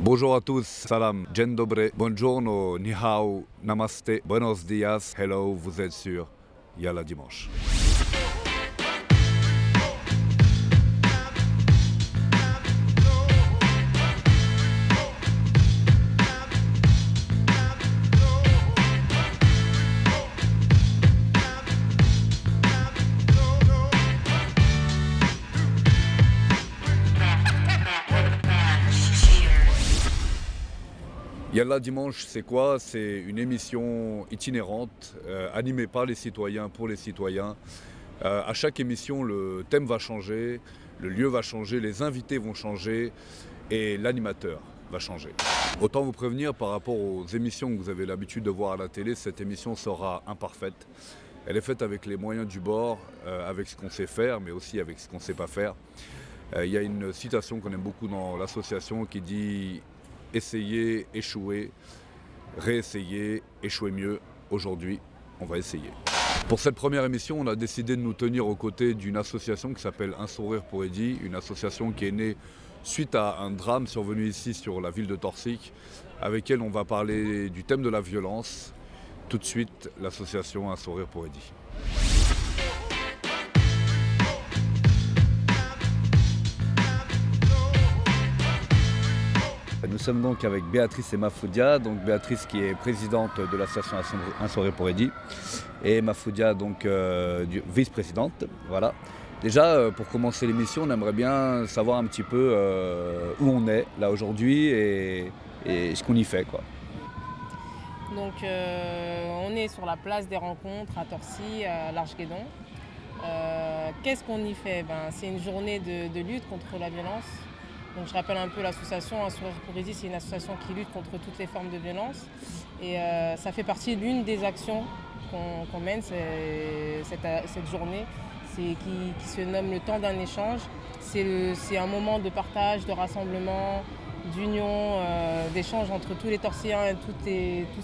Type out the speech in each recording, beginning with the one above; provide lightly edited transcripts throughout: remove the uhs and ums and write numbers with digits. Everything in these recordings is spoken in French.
Bonjour à tous, salam, dzień dobry, buongiorno, ni hao, namaste, buenos dias, hello, vous êtes sur Yalla Dimanche. Yalla Dimanche, c'est quoi? C'est une émission itinérante, animée par les citoyens, pour les citoyens. À chaque émission, le thème va changer, le lieu va changer, les invités vont changer et l'animateur va changer. Autant vous prévenir, par rapport aux émissions que vous avez l'habitude de voir à la télé, cette émission sera imparfaite. Elle est faite avec les moyens du bord, avec ce qu'on sait faire, mais aussi avec ce qu'on ne sait pas faire. Il y a une citation qu'on aime beaucoup dans l'association qui dit « Essayez, échouez, réessayez, échouez mieux. Aujourd'hui, on va essayer ». Pour cette première émission, on a décidé de nous tenir aux côtés d'une association qui s'appelle Un sourire pour Eddy, une association qui est née suite à un drame survenu ici sur la ville de Torsic, avec elle on va parler du thème de la violence. Tout de suite, l'association Un sourire pour Eddy. Nous sommes donc avec Béatrice et Mafoudia, donc Béatrice qui est présidente de l'association Un sourire pour Eddy et Mafoudia donc vice-présidente. Voilà. Déjà pour commencer l'émission, on aimerait bien savoir un petit peu où on est là aujourd'hui et ce qu'on y fait, quoi. Donc on est sur la place des rencontres à Torcy, à l'Arche-Guédon. Qu'est-ce qu'on y fait? C'est une journée de lutte contre la violence. Donc je rappelle un peu l'association Un sourire pour Eddy, c'est une association qui lutte contre toutes les formes de violence. Et ça fait partie d'une des actions qu'on mène cette journée, qui se nomme le temps d'un échange. C'est un moment de partage, de rassemblement, d'union, d'échange entre tous les Torsiens et tous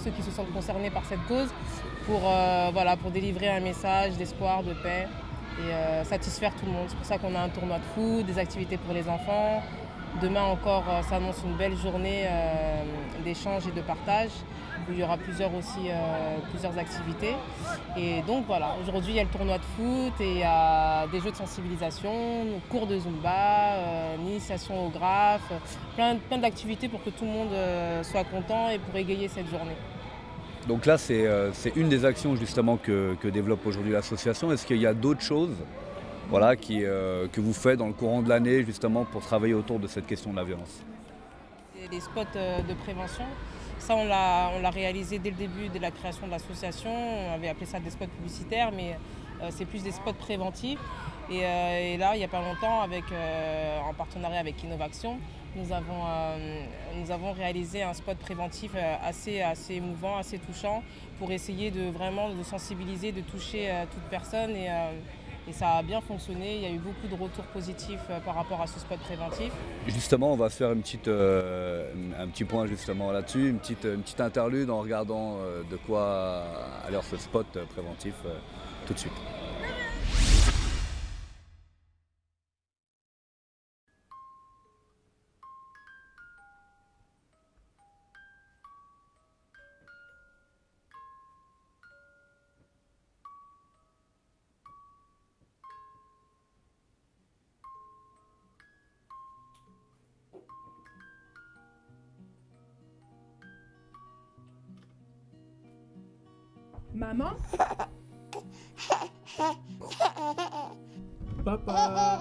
ceux qui se sentent concernés par cette cause pour délivrer un message d'espoir, de paix et satisfaire tout le monde. C'est pour ça qu'on a un tournoi de foot, des activités pour les enfants. Demain encore s'annonce une belle journée d'échange et de partage où il y aura plusieurs activités. Et donc voilà, aujourd'hui il y a le tournoi de foot et il y a des jeux de sensibilisation, cours de Zumba, initiation au graphe, plein d'activités pour que tout le monde soit content et pour égayer cette journée. Donc là c'est une des actions justement que développe aujourd'hui l'association. Est-ce qu'il y a d'autres choses que vous faites dans le courant de l'année justement pour travailler autour de cette question de la violence? Les spots de prévention, ça on l'a réalisé dès le début de la création de l'association. On avait appelé ça des spots publicitaires, mais c'est plus des spots préventifs. Et là, il n'y a pas longtemps, en partenariat avec Innovaction, nous avons réalisé un spot préventif assez émouvant, assez touchant, pour essayer de sensibiliser, de toucher toute personne. Et ça a bien fonctionné, il y a eu beaucoup de retours positifs par rapport à ce spot préventif. Justement, on va se faire un petit point justement là-dessus, une petite interlude en regardant de quoi a l'air ce spot préventif tout de suite. Maman? Papa?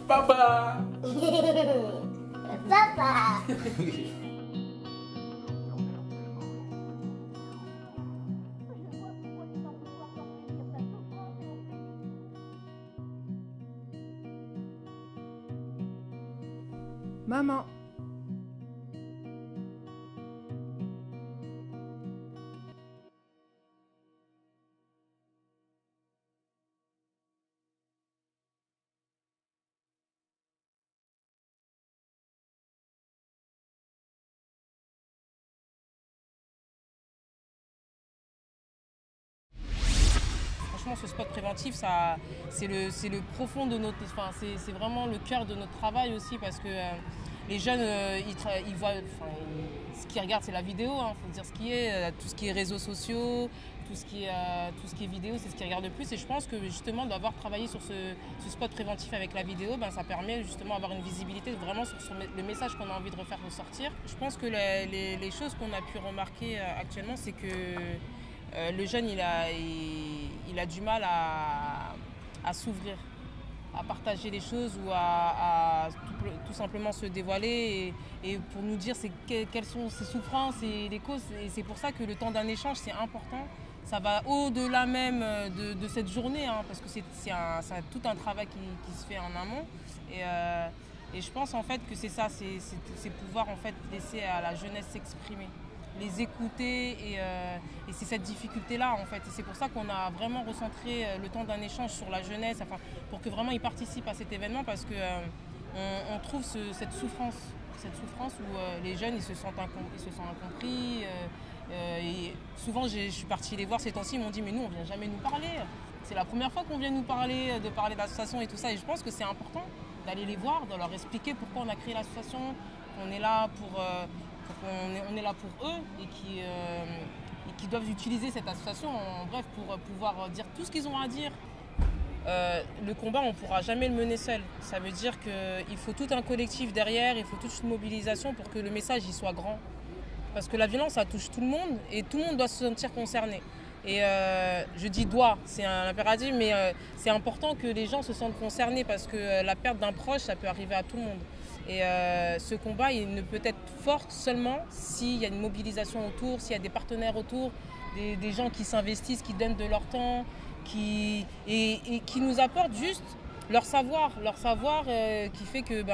Papa! Papa! Maman! franchement, ce spot préventif, c'est le profond de notre... Enfin, c'est vraiment le cœur de notre travail aussi parce que les jeunes, ils voient... ce qu'ils regardent, c'est la vidéo, il faut dire ce qui est, tout ce qui est réseaux sociaux, tout ce qui est vidéo, c'est ce qu'ils regardent le plus. Et je pense que justement, d'avoir travaillé sur ce spot préventif avec la vidéo, ça permet justement d'avoir une visibilité vraiment sur le message qu'on a envie de refaire ressortir. Je pense que les choses qu'on a pu remarquer actuellement, c'est que le jeune, il a du mal à s'ouvrir, à partager les choses ou à tout simplement se dévoiler et pour nous dire quelles sont ses souffrances et les causes. Et c'est pour ça que le temps d'un échange, c'est important. Ça va au-delà même de cette journée, parce que c'est tout un travail qui se fait en amont. Et je pense en fait que c'est ça, c'est pouvoir en fait laisser à la jeunesse s'exprimer, les écouter et c'est cette difficulté-là en fait. Et c'est pour ça qu'on a vraiment recentré le temps d'un échange sur la jeunesse, pour que vraiment ils participent à cet événement parce que on trouve cette souffrance où les jeunes ils se sentent incompris. Et souvent je suis partie les voir ces temps-ci, ils m'ont dit mais nous on vient jamais nous parler. C'est la première fois qu'on vient nous parler de l'association et tout ça. Et je pense que c'est important d'aller les voir, de leur expliquer pourquoi on a créé l'association, qu'on est là on est là pour eux et qui doivent utiliser cette association en bref pour pouvoir dire tout ce qu'ils ont à dire. Le combat, on ne pourra jamais le mener seul. Ça veut dire qu'il faut tout un collectif derrière, il faut toute une mobilisation pour que le message y soit grand. Parce que la violence, ça touche tout le monde et tout le monde doit se sentir concerné. Et je dis doit, c'est un impératif, mais c'est important que les gens se sentent concernés parce que la perte d'un proche, ça peut arriver à tout le monde. Et ce combat, il ne peut être fort seulement s'il y a une mobilisation autour, s'il y a des partenaires autour, des gens qui s'investissent, qui donnent de leur temps, et qui nous apportent juste leur savoir qui fait que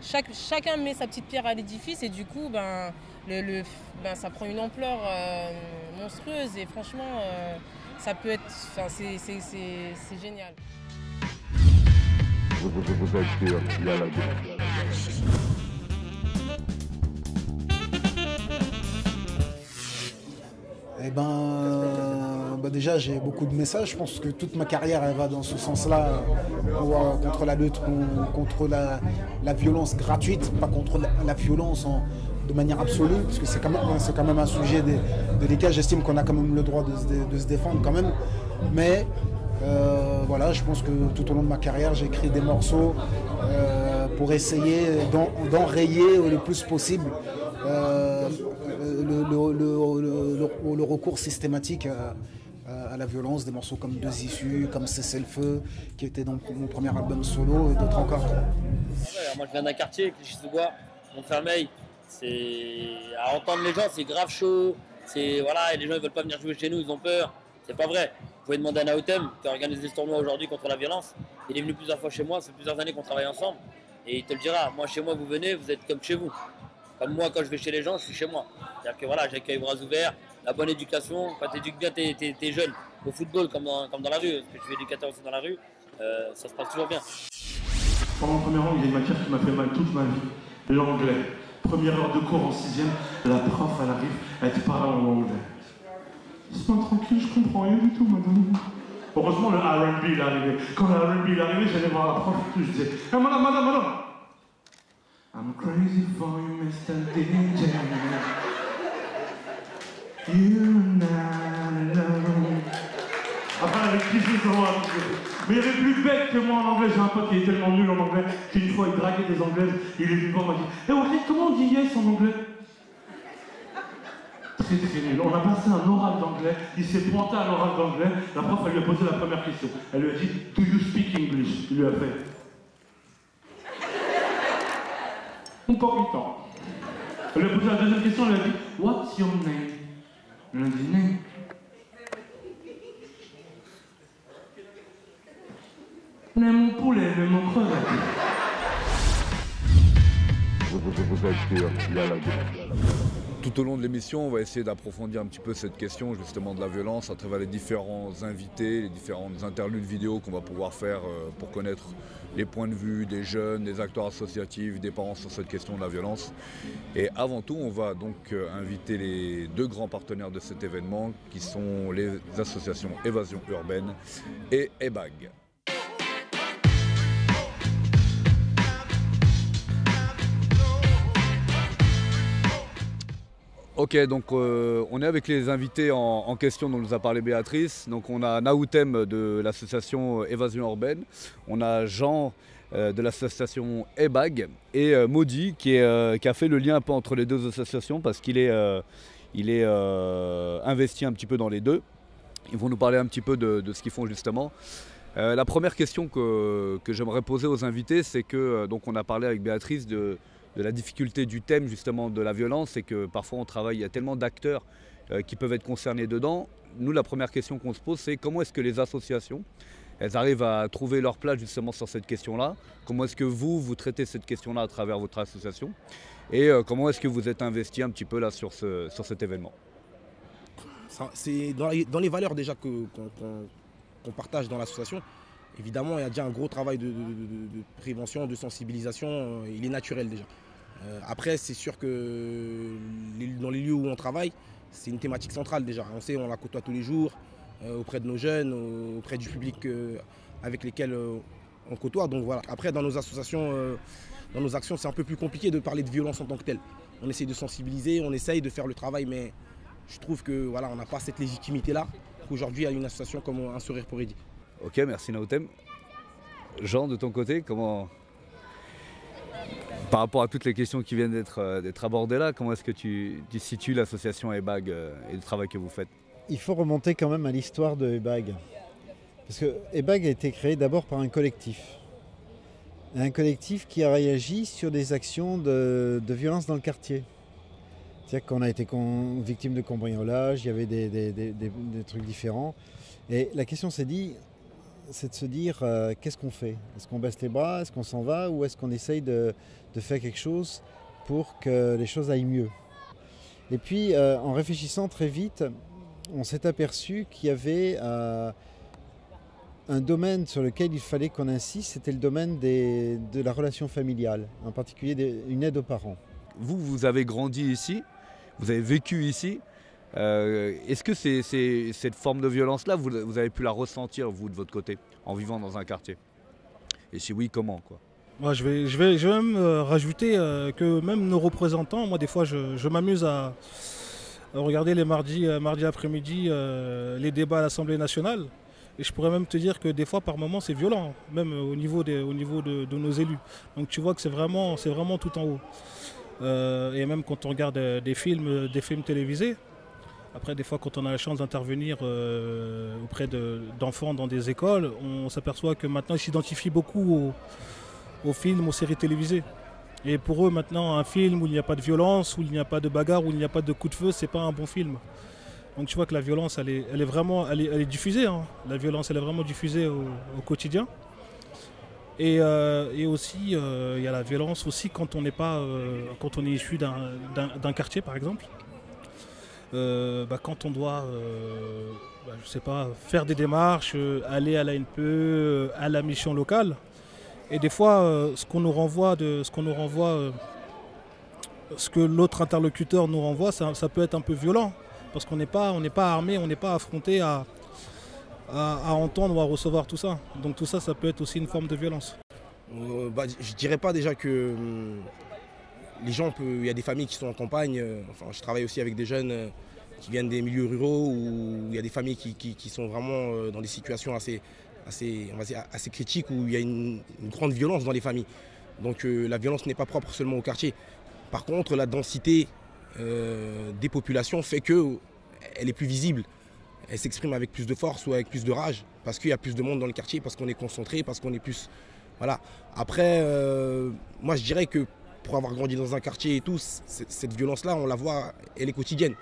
chacun met sa petite pierre à l'édifice et du coup ça prend une ampleur monstrueuse et franchement ça peut être, c'est génial. Déjà j'ai beaucoup de messages, je pense que toute ma carrière elle va dans ce sens-là contre la lutte contre la violence gratuite, pas contre la violence de manière absolue, parce que c'est quand même un sujet délicat, j'estime qu'on a quand même le droit de se défendre quand même, mais je pense que tout au long de ma carrière j'ai écrit des morceaux pour essayer d'enrayer le plus possible le recours systématique à la violence, des morceaux comme Deux Issues, comme Cessez-le-Feu, qui était dans mon premier album solo, et d'autres encore. Moi je viens d'un quartier, Clichy-sous-Bois, Montfermeil, à entendre les gens c'est grave chaud, et les gens ils veulent pas venir jouer chez nous, ils ont peur, c'est pas vrai. Vous pouvez demander à Naotem qui organise des tournois aujourd'hui contre la violence, il est venu plusieurs fois chez moi, ça fait plusieurs années qu'on travaille ensemble, et il te le dira, moi chez moi vous venez, vous êtes comme chez vous. Comme moi, quand je vais chez les gens, je suis chez moi. C'est-à-dire que j'accueille bras ouverts, la bonne éducation. Quand tu éduques bien tes jeunes au football comme dans la rue, parce que je suis éducateur aussi dans la rue, ça se passe toujours bien. Pendant le premier rang, il y a une matière qui m'a fait mal toute ma vie, l'anglais. Première heure de cours en 6e, la prof, elle arrive, elle te parle en anglais. Laisse-moi tranquille, je comprends rien du tout, madame. Heureusement, le R&B il est arrivé. Quand le R&B il est arrivé, j'allais voir la prof, je disais « Madame I'm crazy for you, Mr. DJ. You're not alone. » Après, avec qui je me mais il y avait plus bête que moi en anglais. J'ai un pote qui est tellement nul en anglais qu'une fois il draguait des anglaises. Il est venu me voir, il m'a dit « Eh Walid, comment on dit yes en anglais ?» Très très nul. On a passé un oral d'anglais. Il s'est pointé à l'oral d'anglais. La prof, elle lui a posé la première question. Elle lui a dit « Do you speak English ?» Il lui a fait pas 8 ans. Elle lui a posé la deuxième question, elle lui a dit « What's your name ?» Elle a dit « Name. » Mais mon poulet, mais mon crevette. Vous êtes sûr, il y a la Tout au long de l'émission, on va essayer d'approfondir un petit peu cette question justement de la violence à travers les différents invités, les différentes interludes vidéo qu'on va pouvoir faire pour connaître les points de vue des jeunes, des acteurs associatifs, des parents sur cette question de la violence. Et avant tout, on va donc inviter les deux grands partenaires de cet événement qui sont les associations Évasion Urbaine et EBAG. Ok, donc on est avec les invités en question dont nous a parlé Béatrice. Donc on a Naoutem de l'association Évasion Urbaine, on a Jean de l'association EBAG et Maudit qui a fait le lien un peu entre les deux associations parce qu'il est, investi un petit peu dans les deux. Ils vont nous parler un petit peu de ce qu'ils font justement. La première question que j'aimerais poser aux invités, c'est que donc on a parlé avec Béatrice de la difficulté du thème justement de la violence et que parfois on travaille, il y a tellement d'acteurs qui peuvent être concernés dedans. Nous, la première question qu'on se pose, c'est comment est-ce que les associations, elles arrivent à trouver leur place justement sur cette question-là? Comment est-ce que vous traitez cette question-là à travers votre association? Et comment est-ce que vous êtes investi un petit peu là sur cet événement? C'est dans les valeurs déjà qu'on partage dans l'association. Évidemment, il y a déjà un gros travail de prévention, de sensibilisation, il est naturel déjà. Après, c'est sûr que dans les lieux où on travaille, c'est une thématique centrale déjà. On sait, on la côtoie tous les jours, auprès de nos jeunes, auprès du public avec lesquels on côtoie. Donc voilà. Après, dans nos associations, dans nos actions, c'est un peu plus compliqué de parler de violence en tant que telle. On essaie de sensibiliser, on essaye de faire le travail, mais je trouve que voilà, on n'a pas cette légitimité-là qu'aujourd'hui, il y a une association comme Un Sourire pour Eddy. Ok, merci Naoutem. Jean, de ton côté, comment, par rapport à toutes les questions qui viennent d'être abordées là, comment est-ce que tu situes l'association EBAG et le travail que vous faites? Il faut remonter quand même à l'histoire de EBAG. Parce que EBAG a été créé d'abord par un collectif. Un collectif qui a réagi sur des actions de violence dans le quartier. C'est-à-dire qu'on a été victime de cambriolage, il y avait des trucs différents. Et la question c'est de se dire qu'est-ce qu'on fait? Est-ce qu'on baisse les bras? Est-ce qu'on s'en va? Ou est-ce qu'on essaye de faire quelque chose pour que les choses aillent mieux? Et puis en réfléchissant très vite, on s'est aperçu qu'il y avait un domaine sur lequel il fallait qu'on insiste, c'était le domaine de la relation familiale, en particulier une aide aux parents. Vous avez grandi ici, vous avez vécu ici. Est-ce que cette forme de violence-là, vous avez pu la ressentir, vous, de votre côté, en vivant dans un quartier? Et si oui, comment, quoi? Moi, je vais même rajouter que même nos représentants, moi, des fois, je m'amuse à regarder les mardi après-midi les débats à l'Assemblée nationale. Et je pourrais même te dire que des fois, par moments, c'est violent, même au niveau de nos élus. Donc tu vois que c'est vraiment tout en haut. Et même quand on regarde des films télévisés, après, des fois, quand on a la chance d'intervenir auprès d'enfants dans des écoles, on s'aperçoit que maintenant, ils s'identifient beaucoup aux films, aux séries télévisées. Et pour eux, maintenant, un film où il n'y a pas de violence, où il n'y a pas de bagarre, où il n'y a pas de coup de feu, c'est pas un bon film. Donc tu vois que la violence, elle est diffusée. Hein. La violence, elle est vraiment diffusée au quotidien. Et aussi, il y a la violence aussi quand on est issu d'un quartier, par exemple. Quand on doit je sais pas, faire des démarches, aller à l'ANPE, à la mission locale. Et des fois, ce que l'autre interlocuteur nous renvoie, ça peut être un peu violent. Parce qu'on n'est pas armé, on n'est pas affronté à entendre ou à recevoir tout ça. Donc tout ça, ça peut être aussi une forme de violence. Je dirais pas déjà que les gens, il y a des familles qui sont en campagne. Je travaille aussi avec des jeunes qui viennent des milieux ruraux où il y a des familles qui sont vraiment dans des situations assez critiques où il y a une grande violence dans les familles. Donc la violence n'est pas propre seulement au quartier. Par contre, la densité des populations fait qu'elle est plus visible. Elle s'exprime avec plus de force ou avec plus de rage parce qu'il y a plus de monde dans le quartier, parce qu'on est concentré, parce qu'on est plus... Voilà. Après, moi je dirais que pour avoir grandi dans un quartier et tout, cette violence-là, on la voit, elle est quotidienne.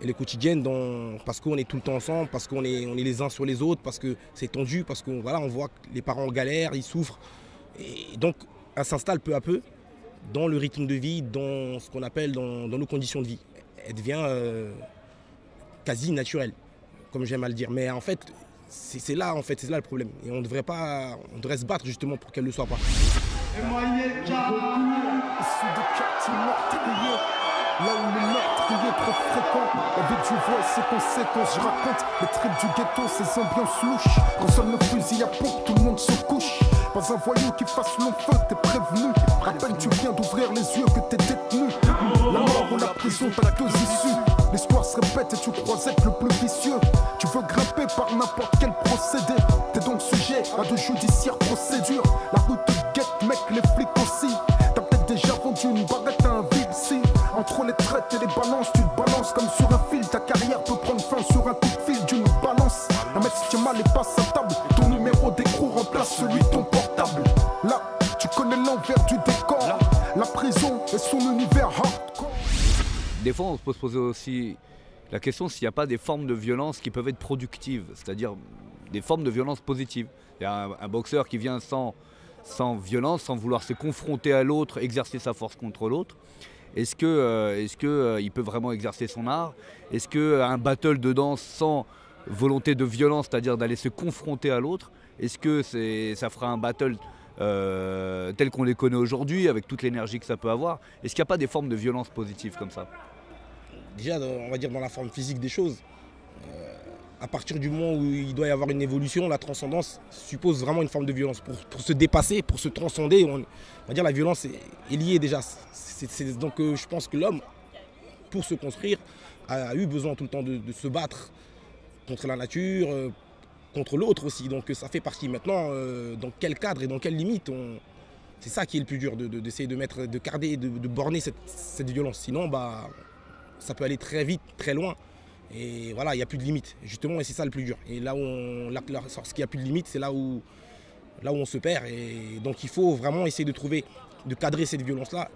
Elle est quotidienne parce qu'on est tout le temps ensemble, parce qu'on est les uns sur les autres, parce que c'est tendu, parce qu'on on voit que les parents galèrent, ils souffrent. Et donc, elle s'installe peu à peu dans le rythme de vie, dans ce qu'on appelle dans nos conditions de vie. elle devient quasi naturelle, comme j'aime à le dire. Mais en fait, c'est là le problème. Et on devrait se battre justement pour qu'elle ne le soit pas. Là où le meurtrier est trop fréquent, la vie du voile, ses conséquences. Je raconte les tripes du ghetto, ces ambiances louches. Quand sonne le fusil à pompe, tout le monde se couche. Pas un voyou qui fasse long feu, t'es prévenu. À peine tu viens d'ouvrir les yeux que t'es détenu. La mort ou la prison, t'as deux issues. L'histoire se répète et tu crois être le plus vicieux. Tu veux grimper par n'importe quel procédé. T'es donc sujet à de judiciaires procédures. La route te guette, mec, les flics aussi. T'as peut-être déjà vendu une baguette à un vilsi. Entre les traites et les balances, tu te balances comme sur un fil. Ta carrière peut prendre fin sur un coup de fil d'une balance. Un mec si tu es mal et passe à table. Ton numéro d'écrou remplace celui de ton portable. Là, tu connais l'envers du décor. La prison est son univers hardcore. Des fois, on peut se poser aussi la question s'il n'y a pas des formes de violence qui peuvent être productives, c'est-à-dire des formes de violence positives. Il y a un boxeur qui vient sans violence, sans vouloir se confronter à l'autre, exercer sa force contre l'autre. Est-ce qu'il peut vraiment exercer son art? Est-ce qu'un battle de danse sans volonté de violence, c'est-à-dire d'aller se confronter à l'autre, est-ce que ça fera un battle tel qu'on les connaît aujourd'hui, avec toute l'énergie que ça peut avoir? Est-ce qu'il n'y a pas des formes de violence positives comme ça? Déjà, on va dire dans la forme physique des choses, à partir du moment où il doit y avoir une évolution, la transcendance suppose vraiment une forme de violence. Pour se dépasser, pour se transcender, on va dire la violence est liée déjà. Donc je pense que l'homme, pour se construire, a eu besoin tout le temps de se battre contre la nature, contre l'autre aussi. Donc ça fait partie maintenant, dans quel cadre et dans quelle limite. C'est ça qui est le plus dur, d'essayer de garder, de borner cette violence. Sinon, ça peut aller très vite, très loin. Et voilà, il n'y a plus de limite, justement, et c'est ça le plus dur. Et là où lorsqu'il n'y a plus de limite, c'est là où on se perd. Et donc il faut vraiment essayer de cadrer cette violence-là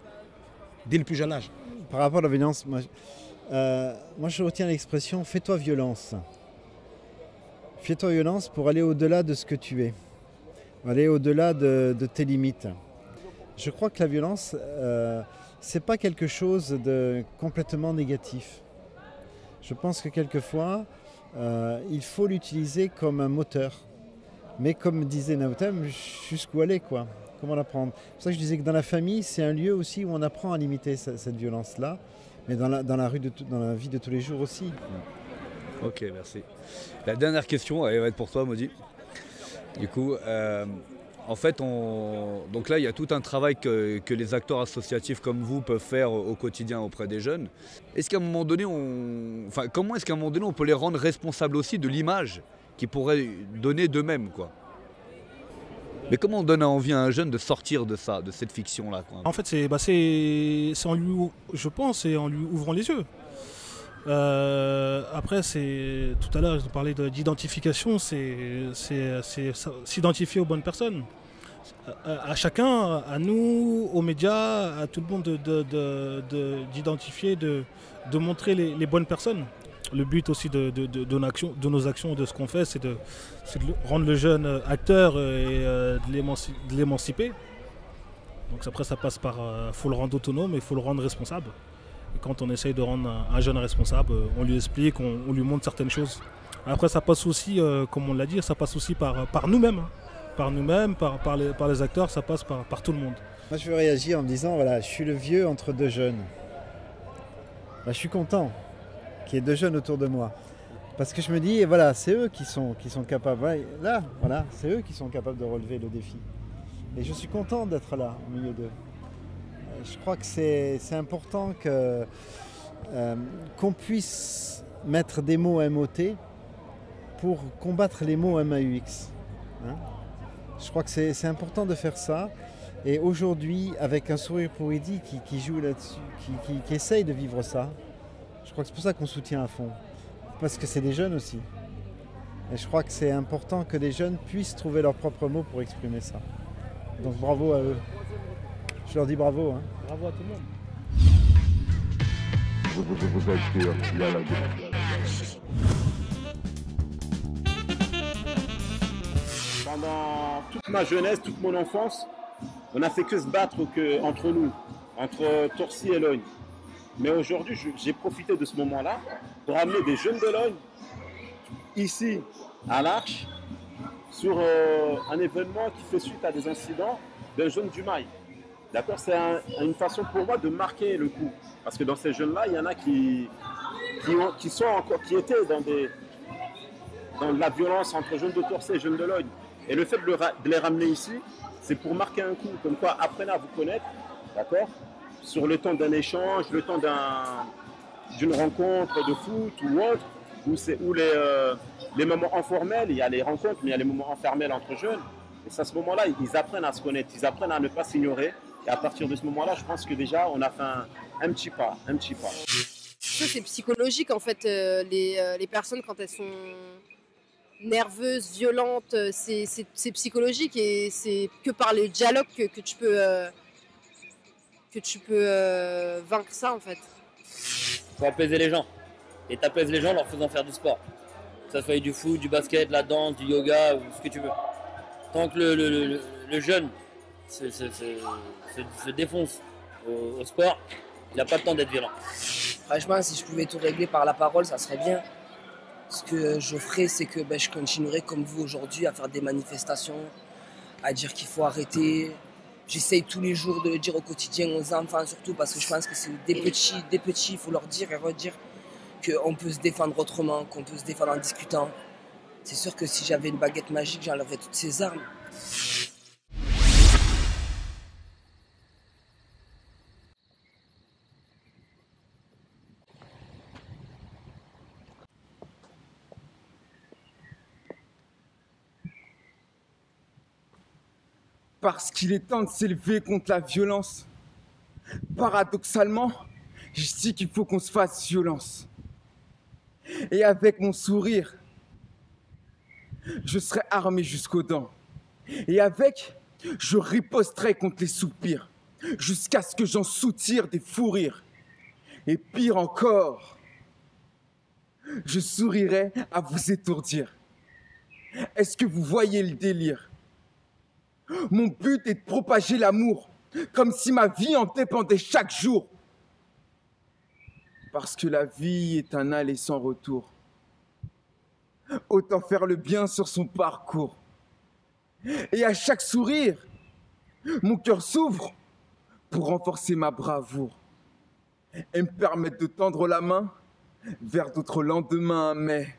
dès le plus jeune âge. Par rapport à la violence, moi je retiens l'expression « fais-toi violence ». Fais-toi violence pour aller au-delà de ce que tu es, aller au-delà de tes limites. Je crois que la violence, c'est pas quelque chose de complètement négatif. Je pense que quelquefois, il faut l'utiliser comme un moteur. Mais comme disait Naoutem, jusqu'où aller, quoi. Comment l'apprendre? C'est pour ça que je disais que dans la famille, c'est un lieu aussi où on apprend à limiter cette violence-là. Mais dans la vie de tous les jours aussi. Ok, merci. La dernière question, elle va être pour toi, Maudit. Du coup, en fait, donc là, il y a tout un travail que les acteurs associatifs comme vous peuvent faire au quotidien auprès des jeunes. Est-ce qu'à un moment donné, comment est-ce qu'à un moment donné, on peut les rendre responsables aussi de l'image qu'ils pourraient donner d'eux-mêmes, quoi? Mais comment on donne envie à un jeune de sortir de ça, de cette fiction-là, quoi? En fait, c'est en lui, je pense, c'est en lui ouvrant les yeux. Après, tout à l'heure, je parlais d'identification, c'est s'identifier aux bonnes personnes. À chacun, à nous, aux médias, à tout le monde d'identifier, de montrer les bonnes personnes. Le but aussi de nos actions, de ce qu'on fait, c'est de rendre le jeune acteur et de l'émanciper. Donc après, ça passe par, faut le rendre autonome et il faut le rendre responsable. Et quand on essaye de rendre un jeune responsable, on lui explique, on lui montre certaines choses. Après, ça passe aussi, comme on l'a dit, ça passe aussi par nous-mêmes. Par nous-mêmes, par les acteurs, ça passe par tout le monde. Moi, je veux réagir en me disant, voilà, je suis le vieux entre deux jeunes. Je suis content qu'il y ait deux jeunes autour de moi. Parce que je me dis, voilà, c'est eux qui sont capables. Là, voilà, c'est eux qui sont capables de relever le défi. Et je suis content d'être là, au milieu d'eux. Je crois que c'est important qu'on puisse mettre des mots MOT pour combattre les mots MAUX. Hein? Je crois que c'est important de faire ça. Et aujourd'hui, avec un sourire pour Eddy qui joue là-dessus, qui essaye de vivre ça, je crois que c'est pour ça qu'on soutient à fond. Parce que c'est des jeunes aussi. Et je crois que c'est important que les jeunes puissent trouver leurs propres mots pour exprimer ça. Donc bravo à eux. Je leur dis bravo. Hein. Bravo à tout le monde. Pendant toute ma jeunesse, toute mon enfance, on n'a fait que se battre entre nous, entre Torcy et Logne. Mais aujourd'hui, j'ai profité de ce moment-là pour ramener des jeunes de Logne ici à l'Arche sur un événement qui fait suite à des incidents d'un jeune du Mail. D'accord, c'est une façon pour moi de marquer le coup. Parce que dans ces jeunes-là, il y en a qui étaient dans la violence entre jeunes de Torcy et jeunes de Logne. Et le fait de les ramener ici, c'est pour marquer un coup. Comme quoi, apprenez à vous connaître, d'accord, sur le temps d'un échange, le temps d'une rencontre de foot ou autre, où les moments informels, il y a les rencontres, mais il y a les moments informels entre jeunes. Et c'est à ce moment-là, ils apprennent à se connaître, ils apprennent à ne pas s'ignorer. Et à partir de ce moment-là, je pense que déjà, on a fait un petit pas. C'est psychologique en fait, les personnes quand elles sont nerveuses, violentes, c'est psychologique et c'est que par le dialogue que tu peux vaincre ça en fait. Faut apaiser les gens. Et t'apaises les gens en leur faisant faire du sport. Que ça soit du foot, du basket, de la danse, du yoga ou ce que tu veux. Tant que le jeune se défonce au sport, il n'a pas le temps d'être violent. Franchement, si je pouvais tout régler par la parole, ça serait bien. Ce que je ferais, c'est que je continuerai comme vous aujourd'hui à faire des manifestations, à dire qu'il faut arrêter. J'essaye tous les jours de le dire au quotidien aux enfants surtout parce que je pense que c'est des petits, il faut leur dire et redire qu'on peut se défendre autrement, qu'on peut se défendre en discutant. C'est sûr que si j'avais une baguette magique, j'enlèverais toutes ces armes. Parce qu'il est temps de s'élever contre la violence. Paradoxalement, je dis qu'il faut qu'on se fasse violence. Et avec mon sourire, je serai armé jusqu'aux dents. Et avec, je riposterai contre les soupirs, jusqu'à ce que j'en soutire des fous rires. Et pire encore, je sourirai à vous étourdir. Est-ce que vous voyez le délire ? Mon but est de propager l'amour, comme si ma vie en dépendait chaque jour. Parce que la vie est un aller sans retour. Autant faire le bien sur son parcours. Et à chaque sourire, mon cœur s'ouvre pour renforcer ma bravoure et me permettre de tendre la main vers d'autres lendemains. Mais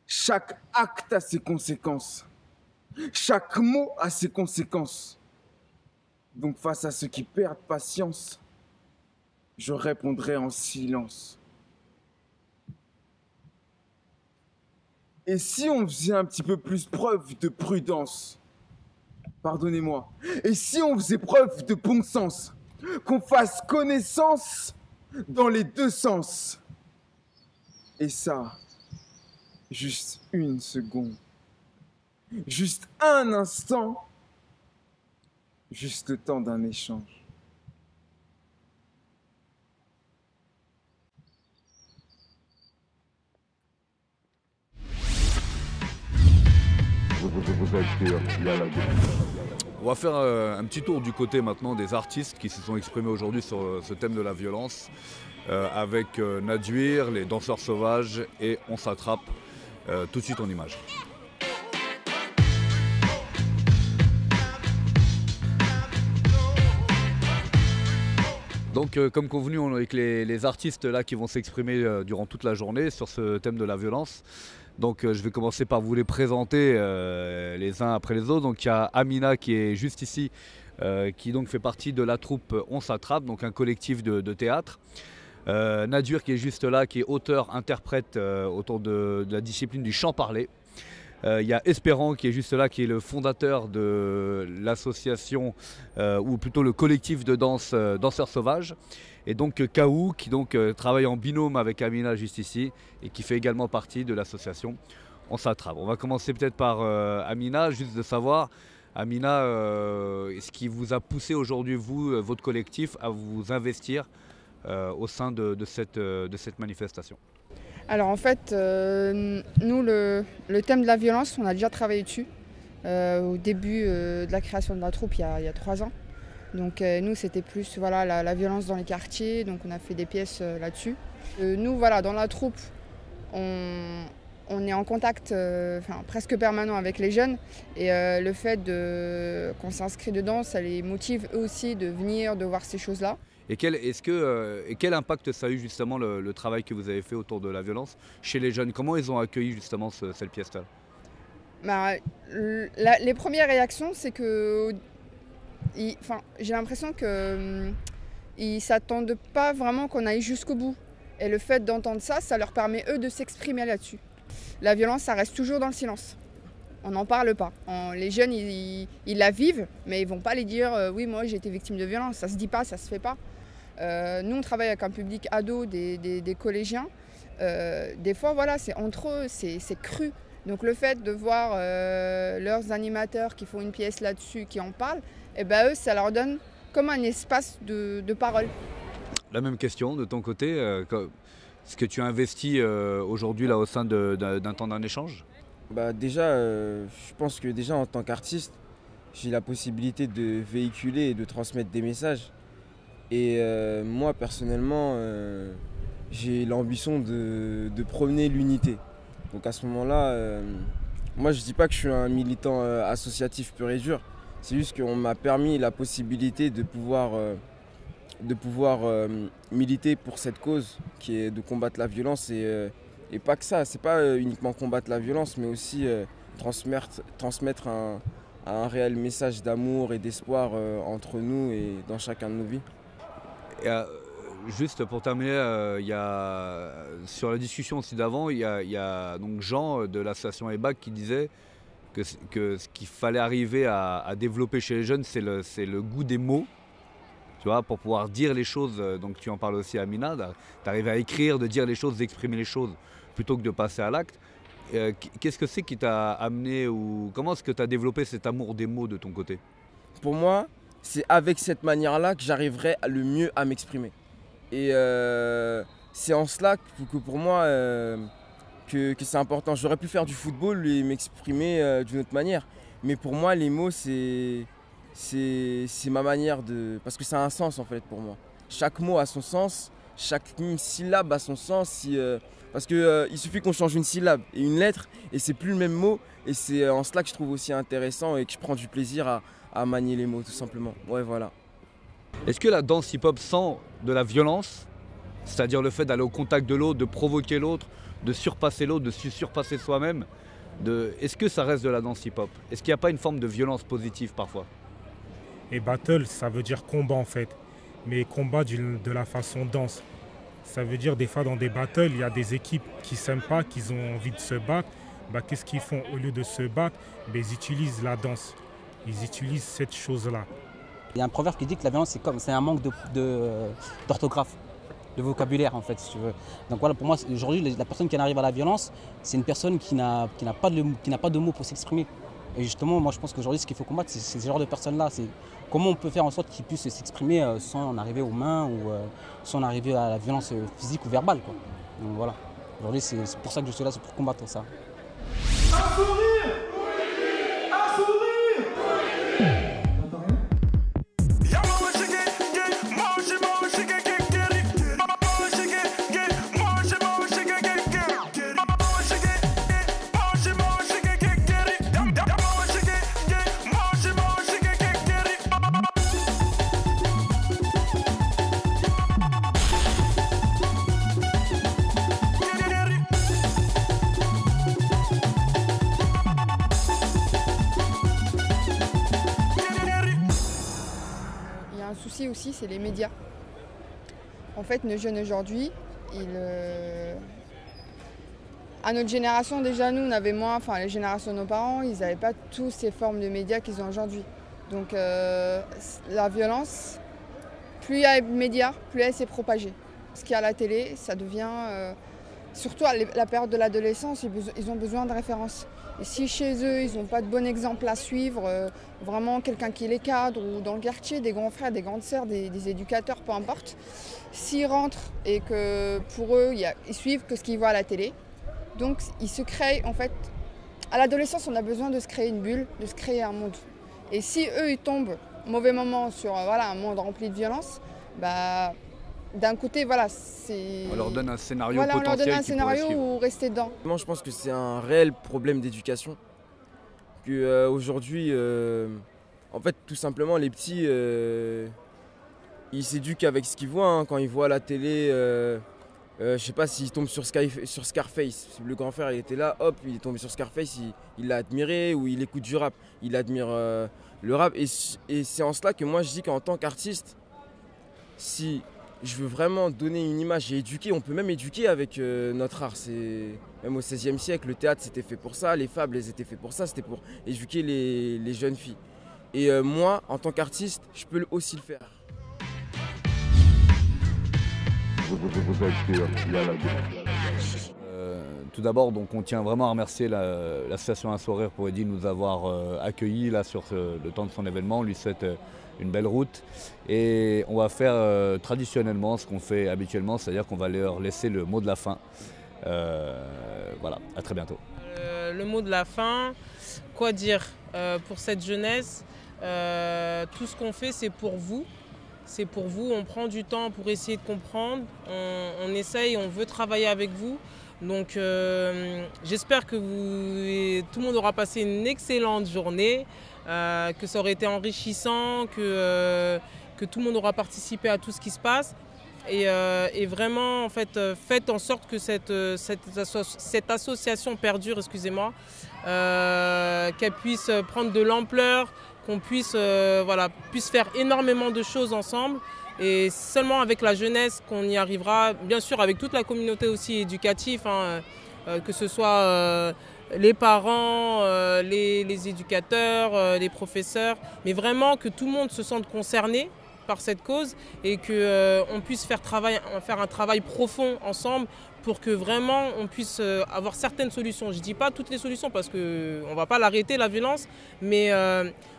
chaque acte a ses conséquences. Chaque mot a ses conséquences. Donc face à ceux qui perdent patience, je répondrai en silence. Et si on faisait un petit peu plus preuve de prudence, pardonnez-moi, et si on faisait preuve de bon sens, qu'on fasse connaissance dans les deux sens. Et ça, juste une seconde, juste un instant, juste le temps d'un échange. On va faire un petit tour du côté maintenant des artistes qui se sont exprimés aujourd'hui sur ce thème de la violence avec Naduir, les danseurs sauvages et On s'attrape. Tout de suite en image. Donc comme convenu, on est avec les artistes là qui vont s'exprimer durant toute la journée sur ce thème de la violence. Donc je vais commencer par vous les présenter les uns après les autres. Donc il y a Amina qui est juste ici, qui donc fait partie de la troupe On s'attrape, donc un collectif de théâtre. Naduir qui est juste là, qui est auteur-interprète autour de la discipline du chant parlé. Il y a Espérant qui est juste là, qui est le fondateur de l'association, ou plutôt le collectif de danse Danseurs Sauvages. Et donc Kaou qui donc travaille en binôme avec Amina juste ici et qui fait également partie de l'association On s'attrape. On va commencer peut-être par Amina, juste de savoir, Amina, ce qui vous a poussé aujourd'hui, vous, votre collectif, à vous investir au sein de cette manifestation? Alors en fait, nous, le thème de la violence, on a déjà travaillé dessus au début de la création de la troupe il y a 3 ans. Donc nous, c'était plus voilà, la violence dans les quartiers, donc on a fait des pièces là-dessus. Nous, voilà, dans la troupe, on est en contact presque permanent avec les jeunes et le fait qu'on s'inscrit dedans, ça les motive eux aussi de venir, de voir ces choses-là. Et quel impact ça a eu justement le travail que vous avez fait autour de la violence chez les jeunes? Comment ils ont accueilli justement cette pièce-là? Les premières réactions, c'est que j'ai l'impression qu'ils ne s'attendent pas vraiment qu'on aille jusqu'au bout. Et le fait d'entendre ça, ça leur permet eux de s'exprimer là-dessus. La violence, ça reste toujours dans le silence. On n'en parle pas. Les jeunes, ils la vivent, mais ils ne vont pas les dire « oui, moi j'ai été victime de violence ». Ça ne se dit pas, ça ne se fait pas. Nous, on travaille avec un public ado, des collégiens. Des fois, voilà, c'est entre eux, c'est cru. Donc le fait de voir leurs animateurs qui font une pièce là-dessus, qui en parlent, et ben eux, ça leur donne comme un espace de parole. La même question de ton côté, est-ce que tu as investi aujourd'hui là au sein d'un temps d'un échange? Déjà, je pense que déjà en tant qu'artiste, j'ai la possibilité de véhiculer et de transmettre des messages. Et moi personnellement, j'ai l'ambition de prôner l'unité. Donc à ce moment-là, moi je dis pas que je suis un militant associatif pur et dur. C'est juste qu'on m'a permis la possibilité de pouvoir militer pour cette cause qui est de combattre la violence et pas que ça. C'est pas uniquement combattre la violence, mais aussi transmettre un réel message d'amour et d'espoir entre nous et dans chacun de nos vies. Juste pour terminer, sur la discussion aussi d'avant, il y a donc Jean de l'association EBAG qui disait que ce qu'il fallait arriver à développer chez les jeunes, c'est le goût des mots, tu vois, pour pouvoir dire les choses. Donc tu en parles aussi, Amina, d'arriver à écrire, de dire les choses, d'exprimer les choses, plutôt que de passer à l'acte. Qu'est-ce que c'est qui t'a amené, ou comment est-ce que tu as développé cet amour des mots de ton côté? Pour moi, c'est avec cette manière-là que j'arriverai le mieux à m'exprimer. Et c'est en cela que pour moi que c'est important. J'aurais pu faire du football et m'exprimer d'une autre manière. Mais pour moi, les mots, c'est ma manière de... Parce que ça a un sens en fait pour moi. Chaque mot a son sens, chaque syllabe a son sens. Parce qu'il suffit qu'on change une syllabe et une lettre et c'est plus le même mot. Et c'est en cela que je trouve aussi intéressant et que je prends du plaisir à manier les mots tout simplement. Ouais, voilà. Est-ce que la danse hip-hop sent de la violence, c'est-à-dire le fait d'aller au contact de l'autre, de provoquer l'autre, de surpasser l'autre, de se surpasser soi-même? Est-ce que ça reste de la danse hip-hop? Est-ce qu'il n'y a pas une forme de violence positive parfois? Et battle, ça veut dire combat en fait, mais combat de la façon danse. Ça veut dire des fois dans des battles, il y a des équipes qui s'aiment pas, qui ont envie de se battre. Qu'est-ce qu'ils font au lieu de se battre? Ils utilisent la danse, ils utilisent cette chose-là. Il y a un proverbe qui dit que la violence, c'est un manque d'orthographe, de vocabulaire en fait, si tu veux. Donc voilà, pour moi, aujourd'hui, la personne qui en arrive à la violence, c'est une personne qui n'a pas de mots pour s'exprimer. Et justement, moi je pense qu'aujourd'hui, ce qu'il faut combattre, c'est ce genre de personnes-là. C'est comment on peut faire en sorte qu'ils puissent s'exprimer sans en arriver aux mains ou sans en arriver à la violence physique ou verbale, quoi. Donc voilà, aujourd'hui, c'est pour ça que je suis là, c'est pour combattre ça. Un sourire! Un sourire! Aussi, c'est les médias. En fait, nos jeunes aujourd'hui, à notre génération, déjà, nous, on avait moins, enfin, les générations de nos parents, ils n'avaient pas tous ces formes de médias qu'ils ont aujourd'hui. Donc, la violence, plus il y a de médias, plus elle s'est propagée. Ce qu'il y a à la télé, ça devient... surtout à la période de l'adolescence, ils ont besoin de références. Et si chez eux, ils n'ont pas de bon exemple à suivre, vraiment quelqu'un qui les cadre, ou dans le quartier, des grands frères, des grandes sœurs, des éducateurs, peu importe, s'ils rentrent et que pour eux, ils suivent que ce qu'ils voient à la télé, donc ils se créent, en fait, à l'adolescence, on a besoin de se créer une bulle, de se créer un monde. Et si eux, ils tombent mauvais moment sur voilà, un monde rempli de violence, bah, d'un côté, voilà, c'est... On leur donne un scénario voilà, potentiel. On leur donne un qui pourrait scénario suivre. où rester dedans. Moi, je pense que c'est un réel problème d'éducation. Que aujourd'hui, en fait, tout simplement, les petits, ils s'éduquent avec ce qu'ils voient. Hein. Quand ils voient la télé, je sais pas s'ils tombent sur Scarface. Le grand frère, il était là, hop, il est tombé sur Scarface, il l'a admiré, ou il écoute du rap. Il admire le rap. Et c'est en cela que moi, je dis qu'en tant qu'artiste, si je veux vraiment donner une image et éduquer, on peut même éduquer avec notre art. Même au XVIe siècle, le théâtre c'était fait pour ça, les fables elles étaient faites pour ça, c'était pour éduquer les jeunes filles. Et moi, en tant qu'artiste, je peux aussi le faire. Tout d'abord, donc, on tient vraiment à remercier l'association Un Sourire pour Eddy de nous avoir accueillis là, sur le temps de son événement. On lui souhaite une belle route. Et on va faire traditionnellement ce qu'on fait habituellement, c'est-à-dire qu'on va leur laisser le mot de la fin. Voilà, à très bientôt. Le mot de la fin, quoi dire pour cette jeunesse, tout ce qu'on fait, c'est pour vous. C'est pour vous, on prend du temps pour essayer de comprendre, on essaye, on veut travailler avec vous. Donc j'espère que tout le monde aura passé une excellente journée, que ça aurait été enrichissant, que tout le monde aura participé à tout ce qui se passe. Et vraiment, en fait, faites en sorte que cette association perdure, excusez-moi, qu'elle puisse prendre de l'ampleur, qu'on puisse, puisse faire énormément de choses ensemble. Et seulement avec la jeunesse qu'on y arrivera, bien sûr avec toute la communauté aussi éducative, hein, que ce soit les parents, les éducateurs, les professeurs, mais vraiment que tout le monde se sente concerné par cette cause et qu'on puisse faire un travail profond ensemble pour que vraiment on puisse avoir certaines solutions. Je ne dis pas toutes les solutions parce qu'on ne va pas l'arrêter la violence, mais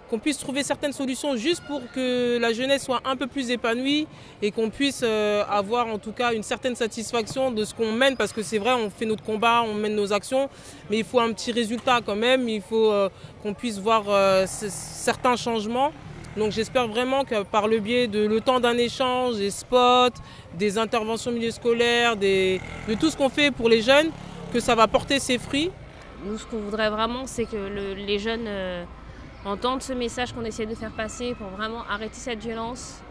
qu'on puisse trouver certaines solutions juste pour que la jeunesse soit un peu plus épanouie et qu'on puisse avoir en tout cas une certaine satisfaction de ce qu'on mène, parce que c'est vrai, on fait notre combat, on mène nos actions, mais il faut un petit résultat quand même, il faut qu'on puisse voir certains changements. Donc j'espère vraiment que par le biais de le temps d'un échange, des spots, des interventions milieu scolaire, de tout ce qu'on fait pour les jeunes, que ça va porter ses fruits. Nous, ce qu'on voudrait vraiment, c'est que les jeunes entendent ce message qu'on essaie de faire passer pour vraiment arrêter cette violence,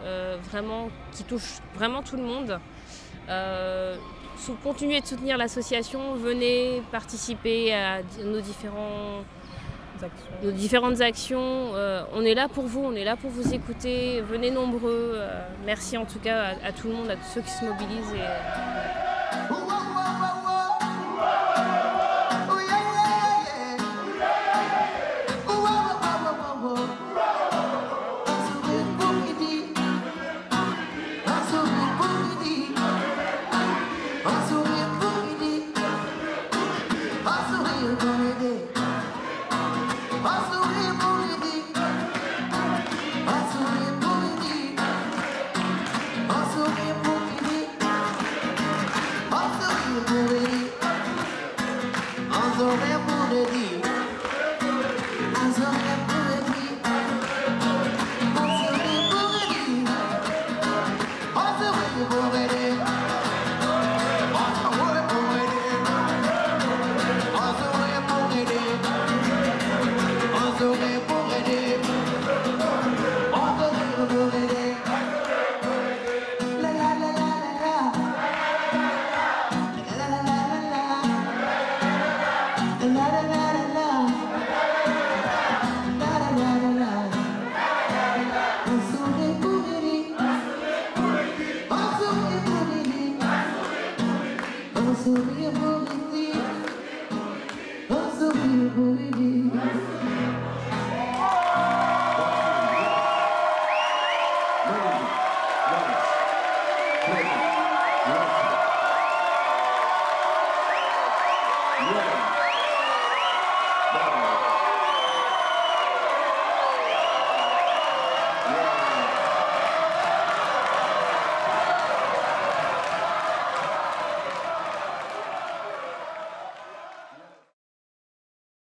vraiment, qui touche vraiment tout le monde. Continuez de soutenir l'association, venez participer à nos différentes actions. On est là pour vous, on est là pour vous écouter. Venez nombreux. Merci en tout cas à tout le monde, à tous ceux qui se mobilisent.